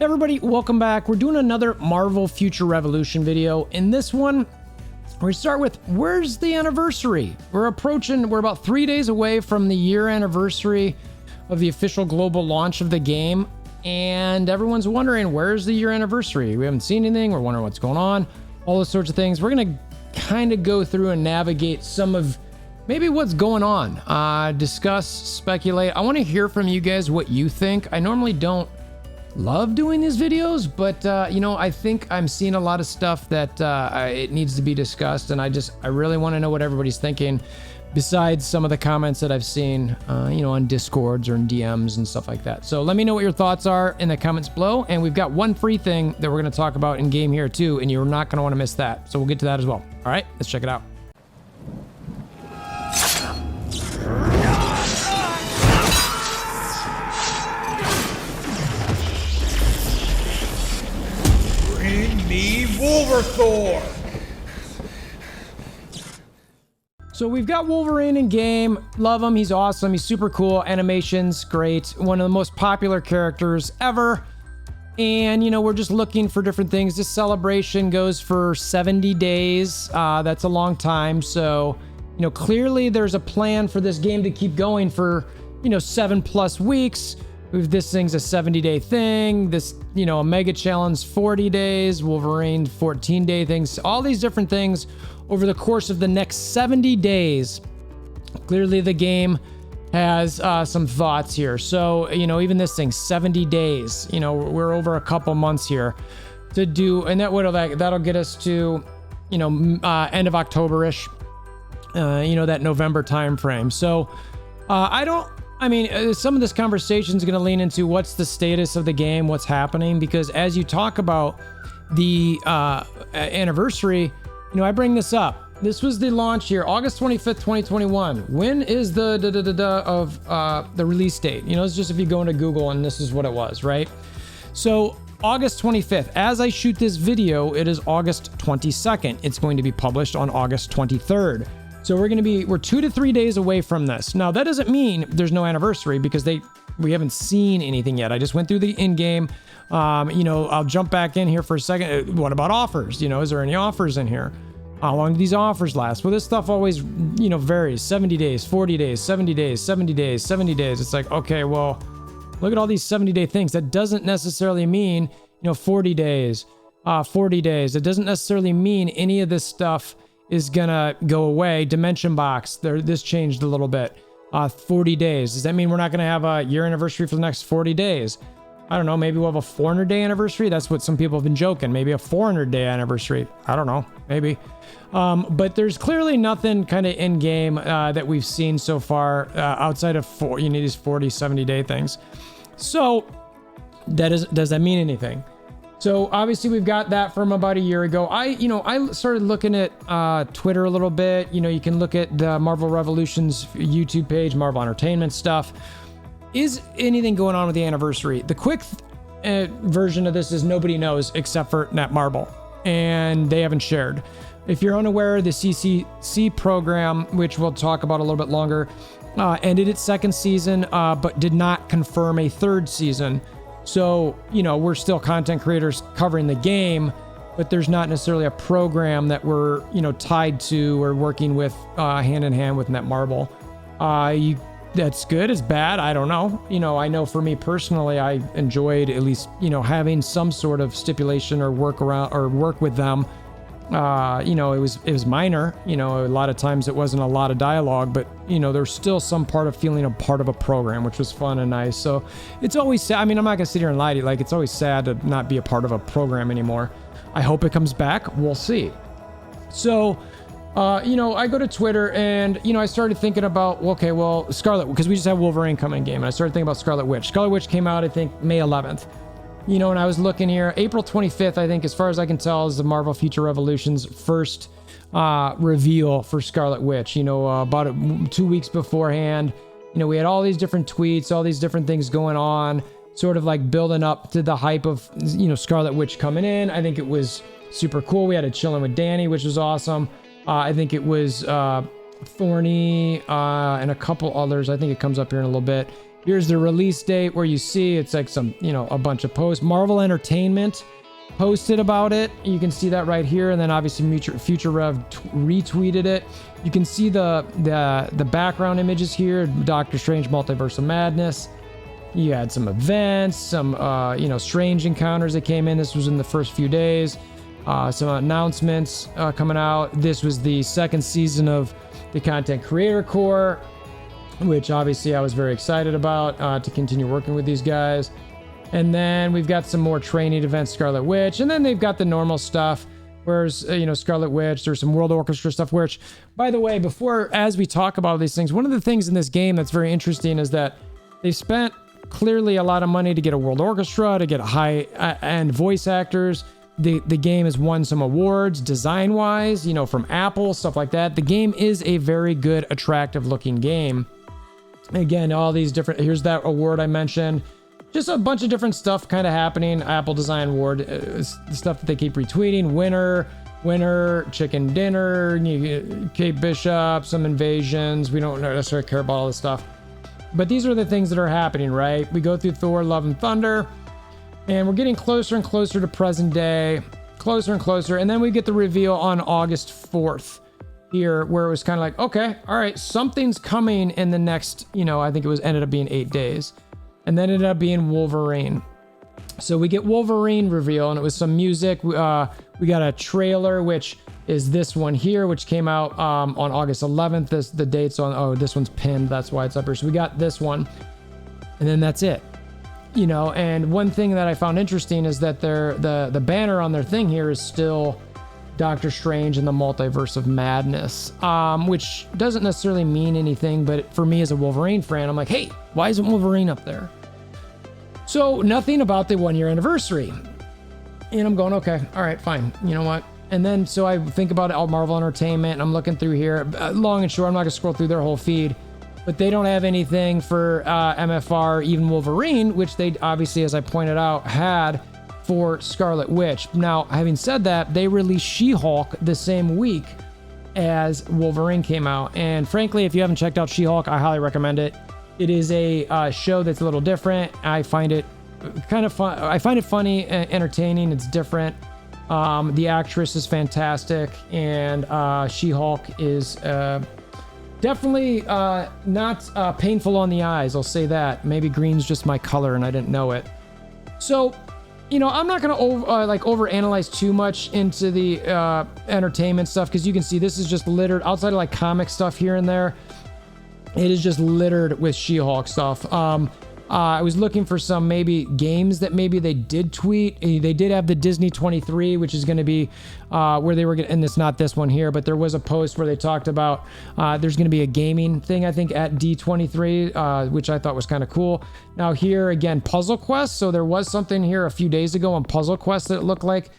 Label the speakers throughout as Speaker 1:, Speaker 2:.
Speaker 1: Everybody, welcome back. We're doing another Marvel Future Revolution video. In this one, we start with, where's the anniversary? We're about 3 days away from the year anniversary of the official global launch of the game. And everyone's wondering, where's the year anniversary? We haven't seen anything. We're wondering what's going on. All those sorts of things. We're going to kind of go through and navigate some of maybe what's going on. Discuss, speculate. I want to hear from you guys what you think. I normally don't love doing these videos, but I think I'm seeing a lot of stuff that it needs to be discussed, and I really want to know what everybody's thinking, besides some of the comments that I've seen on Discords or in DMs and stuff like that. So let me know what your thoughts are in the comments below, and we've got one free thing that we're going to talk about in game here too, and you're not going to want to miss that, so we'll get to that as well. All right, let's check it out.
Speaker 2: WolverThor!
Speaker 1: So we've got Wolverine in game. Love him. He's awesome. He's super cool. Animations, great. One of the most popular characters ever. And, we're just looking for different things. This celebration goes for 70 days. That's a long time. So, clearly there's a plan for this game to keep going for, 7+ weeks. This thing's a 70-day thing. This, a mega challenge 40 days, Wolverine 14-day things, all these different things over the course of the next 70 days. Clearly the game has some thoughts here. So, even this thing, 70 days, we're over a couple months here to do, and that'll get us to, end of October-ish, that November time frame. So, some of this conversation is going to lean into what's the status of the game, what's happening, because as you talk about the anniversary, I bring this up. This was the launch here, August 25th, 2021. When is the release date? It's just if you go into Google and this is what it was, right? So August 25th, as I shoot this video, it is August 22nd. It's going to be published on August 23rd. So we're 2 to 3 days away from this. Now that doesn't mean there's no anniversary, because we haven't seen anything yet. I just went through the in-game. I'll jump back in here for a second. What about offers? Is there any offers in here? How long do these offers last? Well, this stuff always, varies. 70 days, 40 days, 70 days, 70 days, 70 days. It's like, okay, well, look at all these 70-day things. That doesn't necessarily mean, 40 days, 40 days. It doesn't necessarily mean any of this stuff is gonna go away. Dimension box, this changed a little bit. 40 days. Does that mean we're not gonna have a year anniversary for the next 40 days? I don't know. Maybe we'll have a 400-day anniversary. That's what some people have been joking. Maybe a 400-day anniversary. I don't know. Maybe. But there's clearly nothing kind of in game that we've seen so far outside of these 40, 70-day things. So does that mean anything? So obviously we've got that from about a year ago. I started looking at Twitter a little bit. You can look at the Marvel Revolution's YouTube page, Marvel Entertainment stuff. Is anything going on with the anniversary? The quick version of this is nobody knows except for Netmarble, and they haven't shared. If you're unaware, the CCC program, which we'll talk about a little bit longer, ended its second season, but did not confirm a third season. So, we're still content creators covering the game, but there's not necessarily a program that we're, tied to or working with hand in hand with Netmarble. That's good, it's bad, I don't know. I know for me personally, I enjoyed at least, having some sort of stipulation or work with them. It was minor, a lot of times it wasn't a lot of dialogue, but there's still some part of feeling a part of a program, which was fun and nice. So it's always sad. I'm not gonna sit here and lie to you. Like, it's always sad to not be a part of a program anymore. I hope it comes back. We'll see. So, I go to Twitter and, I started thinking about, Scarlet, because we just have Wolverine coming in game. And I started thinking about Scarlet Witch. Scarlet Witch came out, I think, May 11th. And I was looking here, April 25th, I think, as far as I can tell, is the Marvel Future Revolution's first reveal for Scarlet Witch. About 2 weeks beforehand, we had all these different tweets, all these different things going on, sort of like building up to the hype of, Scarlet Witch coming in. I think it was super cool. We had a chilling with Danny, which was awesome. I think it was Thorny and a couple others. I think it comes up here in a little bit. Here's the release date where you see it's like some, you know, a bunch of posts. Marvel Entertainment posted about it. You can see that right here. And then obviously Future Rev retweeted it. You can see the background images here. Doctor Strange Multiverse of Madness. You had some events, some, you know, strange encounters that came in. This was in the first few days. Some announcements coming out. This was the second season of the Content Creator Core, which obviously I was very excited about to continue working with these guys. And then we've got some more training events, Scarlet Witch, and then they've got the normal stuff. Whereas, you know, Scarlet Witch, there's some World Orchestra stuff, which, by the way, as we talk about these things, one of the things in this game that's very interesting is that they've spent clearly a lot of money to get a World Orchestra, to get a high-end voice actors. The game has won some awards, design-wise, you know, from Apple, stuff like that. The game is a very good, attractive-looking game. Again, all these different... Here's that award I mentioned. Just a bunch of different stuff kind of happening. Apple Design Award, stuff that they keep retweeting. Winner, Chicken Dinner, Kate Bishop, some invasions. We don't necessarily care about all this stuff. But these are the things that are happening, right? We go through Thor, Love and Thunder, and we're getting closer and closer to present day. Closer and closer. And then we get the reveal on August 4th here, where it was kind of like, okay, all right, something's coming in the next, you know, I think ended up being 8 days. And then ended up being Wolverine. So we get Wolverine Reveal, and it was some music. We got a trailer, which is this one here, which came out on August 11th. The date's on, oh, this one's pinned. That's why it's up here. So we got this one, and then that's it. You know, and one thing that I found interesting is that the banner on their thing here is still Doctor Strange and the Multiverse of Madness, which doesn't necessarily mean anything, but for me as a Wolverine fan, I'm like, hey, why isn't Wolverine up there? So nothing about the 1-year anniversary. And I'm going, okay, all right, fine. You know what? And then, so I think about it, Marvel Entertainment, and I'm looking through here. Long and short, I'm not gonna scroll through their whole feed, but they don't have anything for MFR, even Wolverine, which they obviously, as I pointed out, had for Scarlet Witch. Now, having said that, they released She-Hulk the same week as Wolverine came out. And frankly, if you haven't checked out She-Hulk, I highly recommend it. It is a show that's a little different. I find it kind of fun. I find it funny, entertaining. It's different. The actress is fantastic, and She-Hulk is definitely not painful on the eyes. I'll say that. Maybe green's just my color, and I didn't know it. So, you know, I'm not going to overanalyze too much into the entertainment stuff, because you can see this is just littered outside of like comic stuff here and there. It is just littered with She-Hulk stuff. I was looking for some maybe games that maybe they did tweet. They did have the Disney 23, which is going to be where they were going to, and it's not this one here, but there was a post where they talked about there's going to be a gaming thing, I think, at D23, which I thought was kind of cool. Now here, again, Puzzle Quest. So there was something here a few days ago on Puzzle Quest that it looked like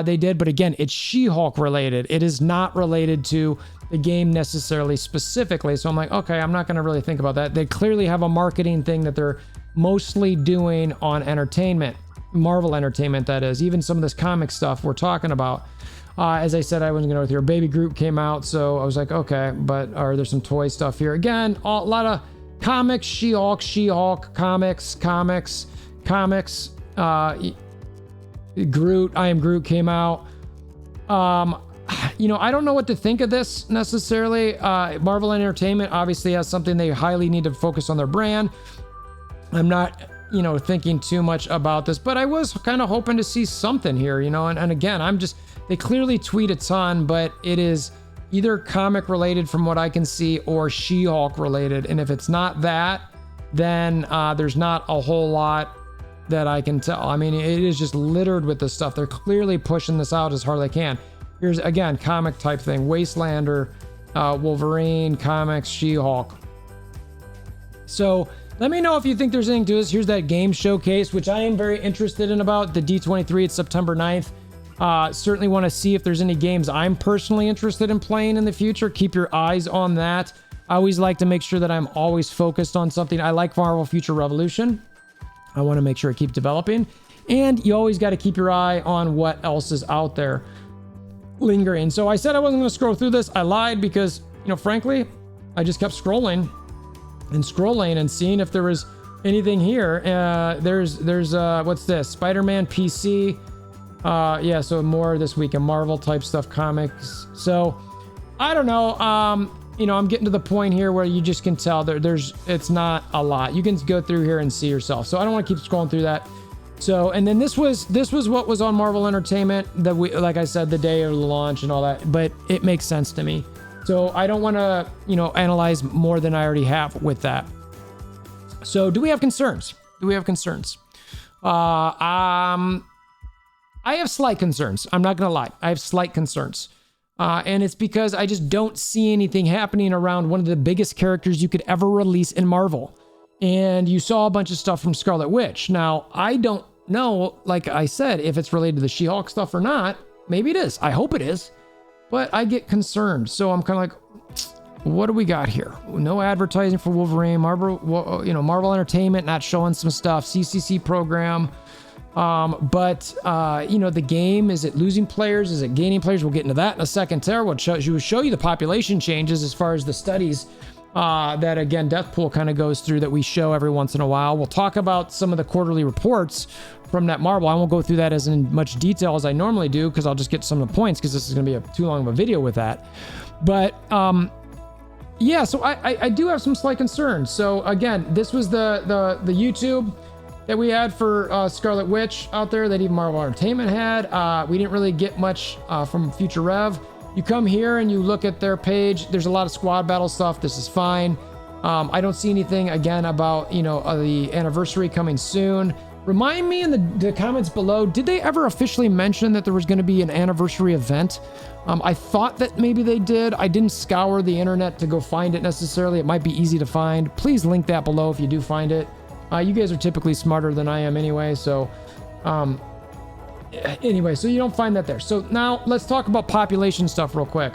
Speaker 1: they did, but again, it's She-Hulk related. It is not related to the game necessarily specifically. So I'm like, okay, I'm not going to really think about that. They clearly have a marketing thing that they're mostly doing on entertainment, Marvel Entertainment, that is. Even some of this comic stuff we're talking about. As I said, I wasn't going to go here. Baby Groot came out, so I was like, okay, but there's some toy stuff here. Again, a lot of comics, She-Hulk, comics. Groot, I Am Groot came out. You know, I don't know what to think of this necessarily. Marvel Entertainment obviously has something they highly need to focus on their brand. I'm not, you know, thinking too much about this, but I was kind of hoping to see something here, you know, and again, they clearly tweet a ton, but it is either comic related from what I can see or She-Hulk related. And if it's not that, then there's not a whole lot that I can tell. I mean, it is just littered with this stuff. They're clearly pushing this out as hard as they can. Here's, again, comic type thing. Wastelander, Wolverine, comics, She-Hulk. So let me know if you think there's anything to this. Here's that game showcase, which I am very interested in about. The D23, it's September 9th. Certainly want to see if there's any games I'm personally interested in playing in the future. Keep your eyes on that. I always like to make sure that I'm always focused on something. I like Marvel Future Revolution. I want to make sure it keeps developing. And you always got to keep your eye on what else is out there lingering. So I said I wasn't going to scroll through this. I lied because, you know, frankly, I just kept scrolling and scrolling and seeing if there was anything here. There's what's this? Spider-Man PC. Yeah, so more this week in Marvel type stuff, comics. So I don't know. You know, I'm getting to the point here where you just can tell it's not a lot. You can go through here and see yourself. So I don't want to keep scrolling through that. So, and then this was what was on Marvel Entertainment that we, like I said, the day of the launch and all that, but it makes sense to me. So I don't want to, you know, analyze more than I already have with that. So do we have concerns? Do we have concerns? I have slight concerns. I'm not going to lie. I have slight concerns. And it's because I just don't see anything happening around one of the biggest characters you could ever release in Marvel. And you saw a bunch of stuff from Scarlet Witch. Now, I don't know, like I said, if it's related to the She-Hulk stuff or not. Maybe it is. I hope it is. But I get concerned. So I'm kind of like, what do we got here? No advertising for Wolverine. Marvel, you know, Marvel Entertainment not showing some stuff. CCC program. But you know, the game, is it losing players? Is it gaining players? We'll get into that in a second. Tara will show you the population changes as far as the studies that, again, Deathpool kind of goes through that we show every once in a while. We'll talk about some of the quarterly reports from that Marvel. I won't go through that as in much detail as I normally do, because I'll just get some of the points, because this is going to be too long of a video with that. But yeah, so I do have some slight concerns. So again, this was the YouTube that we had for Scarlet Witch out there that even Marvel Entertainment had. We didn't really get much from Future Rev. You come here and you look at their page. There's a lot of squad battle stuff. This is fine. I don't see anything, again, about, you know, the anniversary coming soon. Remind me in the comments below, did they ever officially mention that there was going to be an anniversary event? I thought that maybe they did. I didn't scour the internet to go find it necessarily. It might be easy to find. Please link that below if you do find it. You guys are typically smarter than I am anyway, so anyway, so you don't find that there. So now let's talk about population stuff real quick.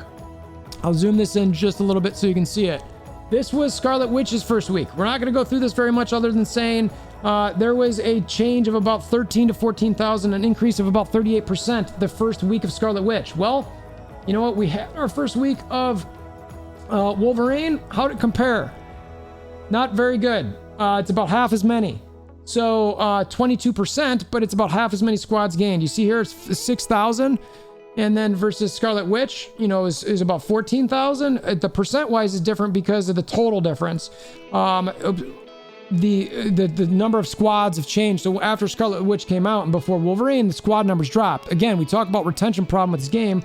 Speaker 1: I'll zoom this in just a little bit so you can see it. This was Scarlet Witch's first week. We're not going to go through this very much other than saying there was a change of about 13 to 14,000, an increase of about 38% the first week of Scarlet Witch. Well, you know what? We had our first week of Wolverine. How did it compare? Not very good. It's about half as many. So 22%, but it's about half as many squads gained. You see here it's 6,000, and then versus Scarlet Witch, you know, is about 14,000. The percent wise is different because of the total difference. The number of squads have changed. So after Scarlet Witch came out and before Wolverine, the squad numbers dropped. Again, we talk about retention problem with this game.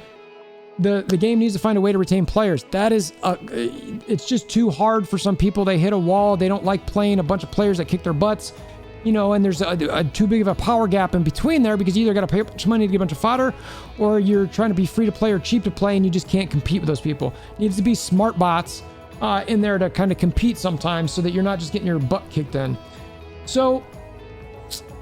Speaker 1: The game needs to find a way to retain players. That is, it's just too hard for some people. They hit a wall. They don't like playing a bunch of players that kick their butts, you know, and there's a too big of a power gap in between there, because you either got to pay a bunch of money to get a bunch of fodder, or you're trying to be free to play or cheap to play, and you just can't compete with those people. It needs to be smart bots in there to kind of compete sometimes, so that you're not just getting your butt kicked in. So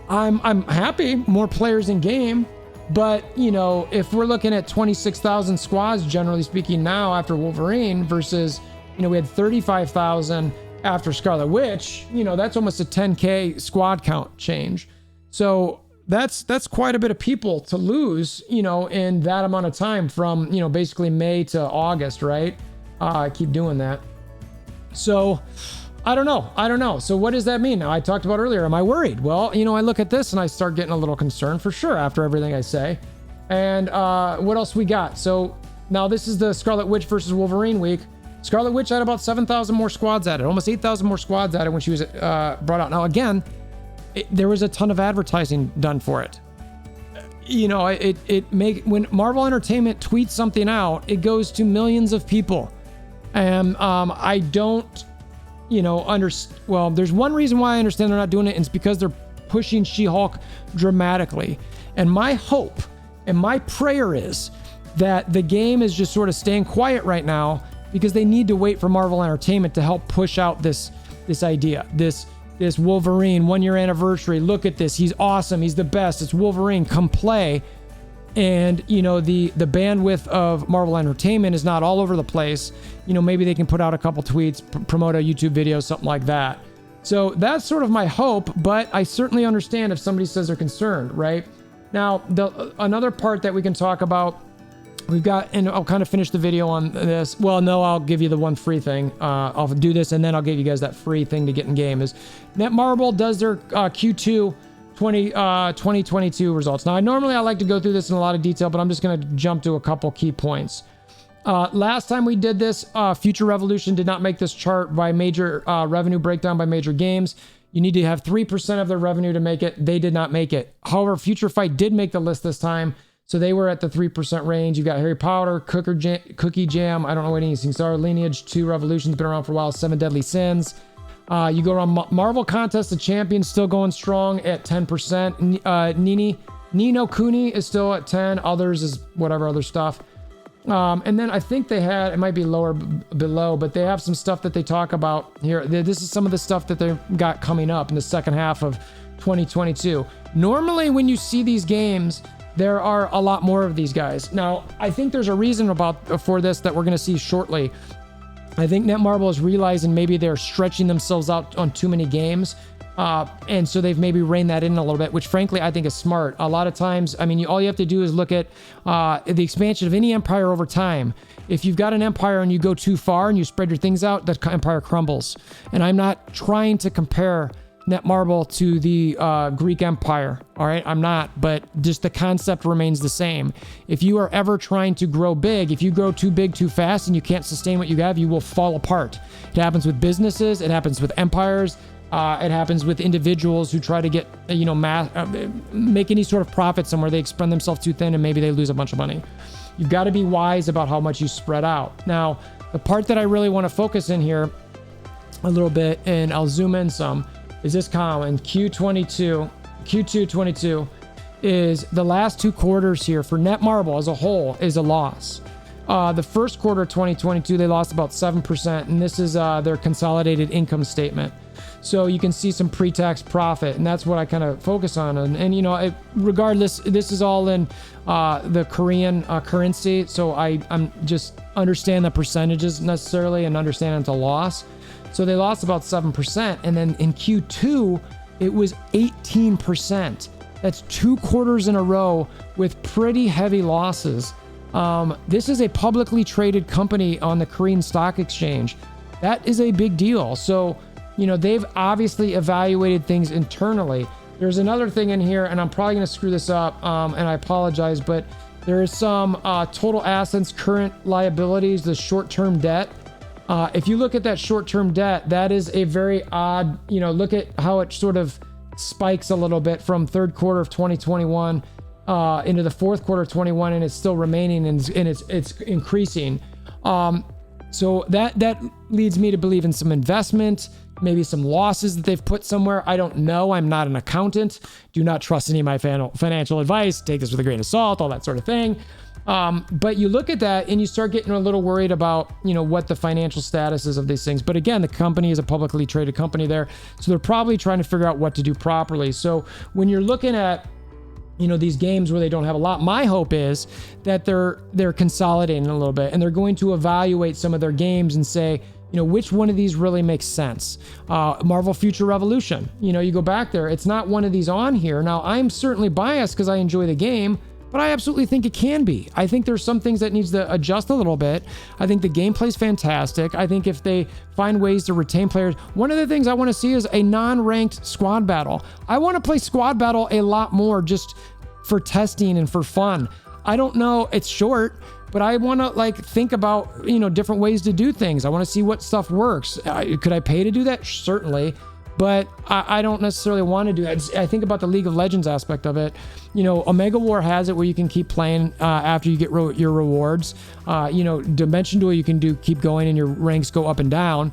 Speaker 1: I'm happy more players in game. But, you know, if we're looking at 26,000 squads, generally speaking, now after Wolverine versus, you know, we had 35,000 after Scarlet Witch, you know, that's almost a 10K squad count change. So that's quite a bit of people to lose, you know, in that amount of time from, you know, basically May to August, right? I keep doing that. So I don't know. So what does that mean? Now, I talked about earlier, am I worried? Well, you know, I look at this and I start getting a little concerned for sure after everything I say. And what else we got? So now this is the Scarlet Witch versus Wolverine week. Scarlet Witch had about 7,000 more squads at it, almost 8,000 more squads at it when she was brought out. Now, again, there was a ton of advertising done for it. You know, when Marvel Entertainment tweets something out, it goes to millions of people. And I don't, you know, well, there's one reason why I understand they're not doing it, and it's because they're pushing She-Hulk dramatically. And my hope and my prayer is that the game is just sort of staying quiet right now, because they need to wait for Marvel Entertainment to help push out this idea, this Wolverine 1 year anniversary. Look at this. He's awesome. He's the best. It's Wolverine. Come play. And, you know, the bandwidth of Marvel Entertainment is not all over the place. You know, maybe they can put out a couple tweets, promote a YouTube video, something like that. So that's sort of my hope, but I certainly understand if somebody says they're concerned, right? Now, another part that we can talk about we've got, and I'll kind of finish the video on this. Well, no, I'll give you the one free thing. I'll do this and then I'll give you guys that free thing to get in game. Is Netmarble does their Q2 2022 results. Now, normally I like to go through this in a lot of detail, but I'm just going to jump to a couple key points. Last time we did this, Future Revolution did not make this chart by major revenue breakdown by major games. You need to have 3% of their revenue to make it. They did not make it. However, Future Fight did make the list this time. So they were at the 3% range. You got Harry Potter, Cookie Jam. I don't know what any of these things are. Lineage 2 Revolution's been around for a while. 7 Deadly Sins. You go around Marvel Contest of Champions, still going strong at 10%. Ni no Kuni is still at 10. Others is whatever other stuff. And then I think they had, it might be lower below, but they have some stuff that they talk about here. This is some of the stuff that they've got coming up in the second half of 2022. Normally when you see these games, there are a lot more of these guys. Now, I think there's a reason for this that we're going to see shortly. I think Netmarble is realizing maybe they're stretching themselves out on too many games. And so they've maybe reined that in a little bit, which frankly, I think is smart. A lot of times, I mean, all you have to do is look at the expansion of any empire over time. If you've got an empire and you go too far and you spread your things out, that empire crumbles. And I'm not trying to compare Netmarble to the Greek Empire, all right? I'm not, but just the concept remains the same. If you are ever trying to grow big, if you grow too big too fast and you can't sustain what you have, you will fall apart. It happens with businesses, it happens with empires, it happens with individuals who try to get, make any sort of profit somewhere. They expend themselves too thin and maybe they lose a bunch of money. You've got to be wise about how much you spread out. Now, the part that I really want to focus in here a little bit, and I'll zoom in some, is this column. Q2 22 is the last 2 quarters here for Netmarble as a whole is a loss. The first quarter of 2022, they lost about 7%, and this is their consolidated income statement. So you can see some pre-tax profit, and that's what I kind of focus on. And regardless, this is all in the Korean currency, so I'm just understand the percentages necessarily and understand it's a loss. So they lost about 7%, and then in Q2, it was 18%. That's 2 quarters in a row with pretty heavy losses. This is a publicly traded company on the Korean Stock Exchange. That is a big deal. So, they've obviously evaluated things internally. There's another thing in here, and I'm probably going to screw this up, and I apologize, but there is some total assets, current liabilities, the short-term debt. If you look at that short-term debt, that is a very odd, look at how it sort of spikes a little bit from third quarter of 2021 into the fourth quarter of 21, and it's still remaining and it's increasing. So that leads me to believe in some investment, maybe some losses that they've put somewhere. I don't know. I'm not an accountant. Do not trust any of my financial advice. Take this with a grain of salt, all that sort of thing. But you look at that and you start getting a little worried about, what the financial status is of these things. But again, the company is a publicly traded company there. So they're probably trying to figure out what to do properly. So when you're looking at, these games where they don't have a lot, my hope is that they're consolidating a little bit and they're going to evaluate some of their games and say, which one of these really makes sense? Marvel Future Revolution, you go back there, it's not one of these on here. Now, I'm certainly biased because I enjoy the game, but I absolutely think it can be. I think there's some things that needs to adjust a little bit. I think the gameplay's fantastic. I think if they find ways to retain players, one of the things I want to see is a non-ranked squad battle. I want to play squad battle a lot more just for testing and for fun. I don't know, it's short, but I want to think about, different ways to do things. I want to see what stuff works. Could I pay to do that? Certainly. But I don't necessarily want to do that. I think about the League of Legends aspect of it. Omega War has it where you can keep playing after you get your rewards. Dimension Duel you can keep going and your ranks go up and down.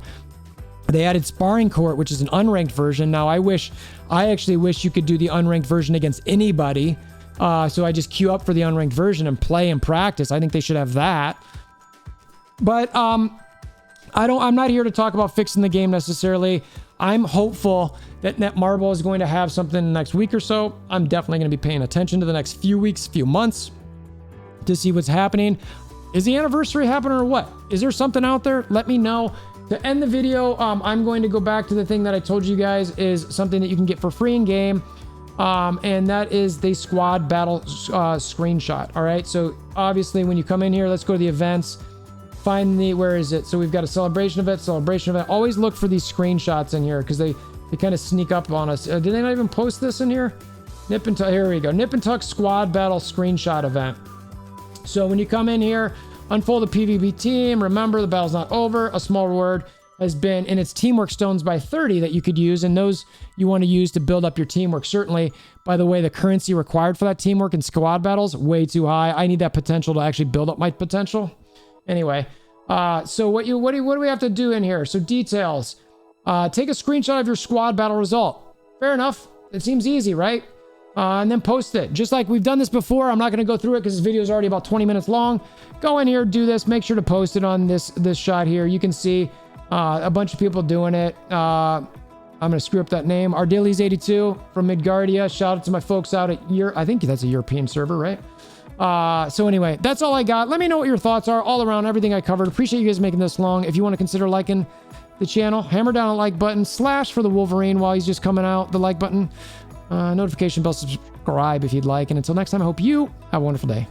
Speaker 1: They added Sparring Court, which is an unranked version. Now I actually wish you could do the unranked version against anybody. So I just queue up for the unranked version and play and practice. I think they should have that. But I'm not here to talk about fixing the game necessarily. I'm hopeful that Netmarble is going to have something in the next week or so. I'm definitely going to be paying attention to the next few weeks, few months to see what's happening. Is the anniversary happening or what? Is there something out there? Let me know. To end the video, I'm going to go back to the thing that I told you guys is something that you can get for free in game. And that is the squad battle screenshot. All right, so obviously when you come in here, let's go to the events, find the, where is it? So we've got a celebration event. Always look for these screenshots in here because they kind of sneak up on us. Did they not even post this in here? Nip and Tuck, here we go. Nip and Tuck squad battle screenshot event. So when you come in here, unfold the PvP team. Remember, the battle's not over. A small reward has been in its teamwork stones by 30 that you could use, and those you want to use to build up your teamwork. Certainly, by the way, the currency required for that teamwork in squad battles, way too high. I need that potential to actually build up my potential. Anyway, so what do we have to do in here? So details. Take a screenshot of your squad battle result. Fair enough. It seems easy, right? And then post it. Just like we've done this before. I'm not going to go through it because this video is already about 20 minutes long. Go in here, do this. Make sure to post it on this shot here. You can see a bunch of people doing it. I'm going to screw up that name. Ardilies82 from Midgardia. Shout out to my folks out at I think that's a European server, right? So anyway, that's all I got. Let me know what your thoughts are all around everything I covered. Appreciate you guys making this long. If you want to consider liking the channel, hammer down a like button, / for the Wolverine while he's just coming out, the like button, notification bell, subscribe if you'd like. And until next time, I hope you have a wonderful day.